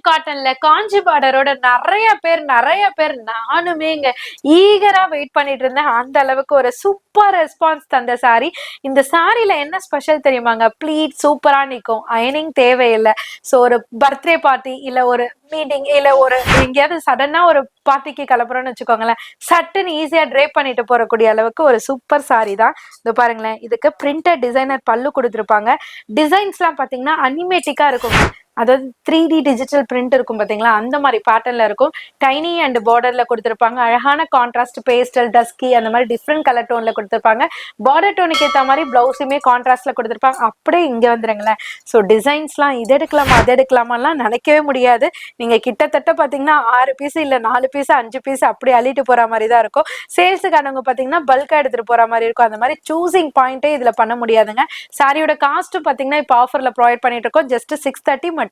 காட்டன்ல காஞ்சி பார்டரோட நிறைய பேர் நானுமே இங்க ஈகரா வெயிட் பண்ணிட்டு இருந்தேன். அந்த அளவுக்கு ஒரு சூப்பர் ரெஸ்பான்ஸ் தந்த சாரி. இந்த சாரில என்ன ஸ்பெஷல் தெரியுமாங்க? ப்ளீட் சூப்பரா நிக்கும், அயனிங் தேவையில்லை. ஸோ ஒரு பர்த்டே பார்ட்டி இல்ல ஒரு மீட்டிங் இல்ல ஒரு எங்கேயாவது சடனா ஒரு பார்ட்டிக்கு கிளப்புறோம்னு வச்சுக்கோங்களேன், சட்டுன்னு ஈஸியா ட்ரேப் பண்ணிட்டு போறக்கூடிய அளவுக்கு ஒரு சூப்பர் சாரி தான். இது பாருங்களேன், இதுக்கு பிரிண்டட் டிசைனர் பல்லு கொடுத்துருப்பாங்க. டிசைன்ஸ் எல்லாம் பாத்தீங்கன்னா அனிமேட்டிக்கா இருக்கும். அதாவது 3D டிஜிட்டல் பிரிண்ட் இருக்கும் பாத்தீங்களா, அந்த மாதிரி பேட்டர்ன்ல இருக்கும். டைனி அண்ட் பார்டர்ல கொடுத்துருப்பாங்க. அழகான கான்ட்ராஸ்ட் பேஸ்டல் டஸ்கி அந்த மாதிரி டிஃப்ரெண்ட் கலர் டோன்ல கொடுத்துருப்பாங்க. பார்டர் டோனுக்கு ஏற்ற மாதிரி பிளவுஸுமே கான்ட்ராஸ்ட்ல கொடுத்துருப்பாங்க. அப்படியே இங்க வந்துருங்களேன். ஸோ டிசைன்ஸ்லாம் இது எடுக்கலாமா அது எடுக்கலாமாலாம் நினைக்கவே முடியாது. நீங்க கிட்டத்தட்ட பாத்தீங்கன்னா 6 பீஸ் இல்ல 4 பீஸ் 5 பீஸ் அப்படி அள்ளிட்டு போற மாதிரி தான் இருக்கும். சேல்ஸுக்கானவங்க பாத்தீங்கன்னா பல்கா எடுத்துட்டு போற மாதிரி இருக்கும். அந்த மாதிரி சூசிங் பாயிண்டே இதுல பண்ண முடியாதுங்க. சாரியோட காஸ்ட்டும் பாத்தீங்கன்னா இப்போ ஆஃபர்ல ப்ரொவைட் பண்ணிட்டு இருக்கோம். ஜஸ்ட் 630 மட்டும்தான்.